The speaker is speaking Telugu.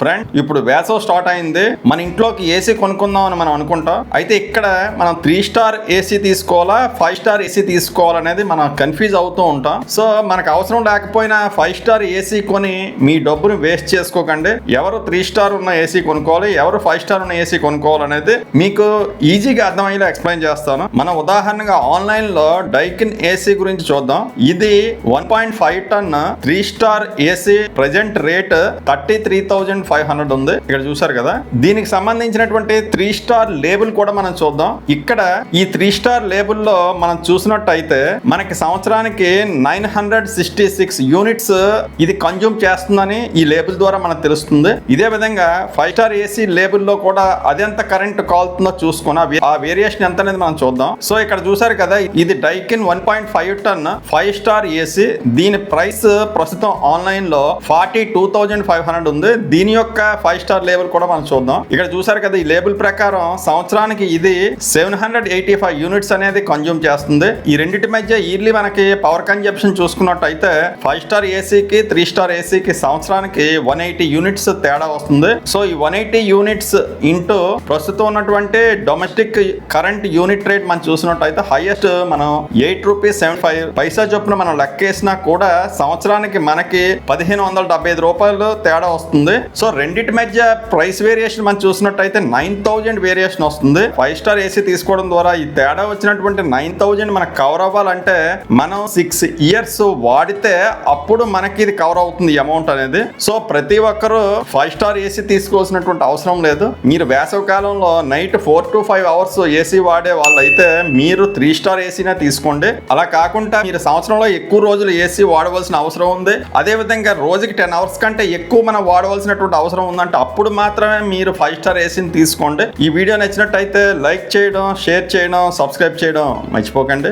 ఫ్రెండ్ ఇప్పుడు వేసవి స్టార్ట్ అయింది, మన ఇంట్లోకి ఏసీ కొనుక్కుందాం అని మనం అనుకుంటాం. అయితే ఇక్కడ మనం 3 స్టార్ ఏసీ తీసుకోవాలా 5 స్టార్ ఏసీ తీసుకోవాలనేది మనం కన్ఫ్యూజ్ అవుతూ ఉంటాం. సో మనకు అవసరం లేకపోయినా 5 స్టార్ ఏసీ కొని మీ డబ్బును వేస్ట్ చేసుకోకండి. ఎవరు 3 స్టార్ ఉన్న ఏసీ కొనుక్కోవాలి, ఎవరు 5 స్టార్ ఉన్న ఏసీ కొనుక్కోవాలనేది మీకు ఈజీగా అర్థమయ్యేలా ఎక్స్ప్లెయిన్ చేస్తాను. మనం ఉదాహరణగా ఆన్లైన్ లో డైకిన్ ఏసీ గురించి చూద్దాం. ఇది 1.5 టన్ 3 స్టార్ ఏసీ ప్రెజెంట్ రేట్ 33,500 ఉంది. ఇక్కడ చూసారు కదా. దీనికి సంబంధించినటువంటి 3 స్టార్ లేబుల్ కూడా మనం చూద్దాం. ఇక్కడ ఈ 3 స్టార్ లేబుల్ లో మనం చూసినట్టయితే మనకి సంవత్సరానికి 966 యూనిట్స్ ఇది కన్జ్యూమ్ చేస్తుందని ఈ లేబుల్ ద్వారా మనకు తెలుస్తుంది. ఇదే విధంగా 5 స్టార్ ఏసీ లేబుల్ లో కూడా అదెంత కరెంట్ కాలుతుందో చూసుకుని ఆ వేరియేషన్ ఎంత అనేది మనం చూద్దాం. సో ఇక్కడ చూసారు కదా, ఇది డైకిన్ 1.5 టన్ 5 స్టార్ ఏసీ. దీని ప్రైస్ ప్రస్తుతం ఆన్లైన్ లో 42,500 ఉంది. దీని యొక్క 5 స్టార్ లేబుల్ కూడా మనం చూద్దాం. ఇక్కడ చూసారు కదా, ఈ లేబుల్ ప్రకారం సంవత్సరానికి ఇది 785 యూనిట్స్ అనేది కన్జ్యూమ్ చేస్తుంది. ఈ రెండింటి మధ్య ఇయర్లీ మనకి పవర్ కన్జంప్షన్ చూసుకున్నట్టయితే 5 స్టార్ ఏసీకి 3 స్టార్ ఏసీకి సంవత్సరానికి 180 యూనిట్స్ తేడా వస్తుంది. సో ఈ 180 యూనిట్స్ ఇంటూ ప్రస్తుతం ఉన్నటువంటి డొమెస్టిక్ కరెంట్ యూనిట్ రేట్ మనం చూసినట్టయితే హైయెస్ట్ మనం 8 రూపీస్ 75 పైసా చొప్పున మనం లెక్కేసినా కూడా సంవత్సరానికి మనకి 1,575 రూపాయలు తేడా వస్తుంది. సో రెండింటి మధ్య ప్రైస్ వేరియేషన్ మనం చూసినట్టయితే 9,000 వేరియేషన్ వస్తుంది. 5 స్టార్ ఏసీ తీసుకోవడం ద్వారా ఈ తేడా వచ్చినటువంటి 9,000 మనకు కవర్ అవ్వాలంటే మనం 6 ఇయర్స్ వాడితే అప్పుడు మనకి ఇది కవర్ అవుతుంది అమౌంట్ అనేది. సో ప్రతి ఒక్కరూ 5 స్టార్ ఏసీ తీసుకోవాల్సినటువంటి అవసరం లేదు. మీరు వేసవి కాలంలో నైట్ 4 to 5 అవర్స్ ఏసీ వాడే వాళ్ళు అయితే మీరు 3 స్టార్ ఏసీనే తీసుకోండి. అలా కాకుండా మీరు సంవత్సరంలో ఎక్కువ రోజులు ఏసీ వాడవలసిన అవసరం ఉంది, అదే విధంగా రోజుకి 10 అవర్స్ కంటే ఎక్కువ మనం వాడవలసినటువంటి అవసరం ఉందంటే అప్పుడు మాత్రమే మీరు 5 స్టార్ ఏసీని తీసుకోండి. ఈ వీడియో నచ్చినట్టయితే లైక్ చేయడం, షేర్ చేయడం, సబ్స్క్రైబ్ చేయడం మర్చిపోకండి.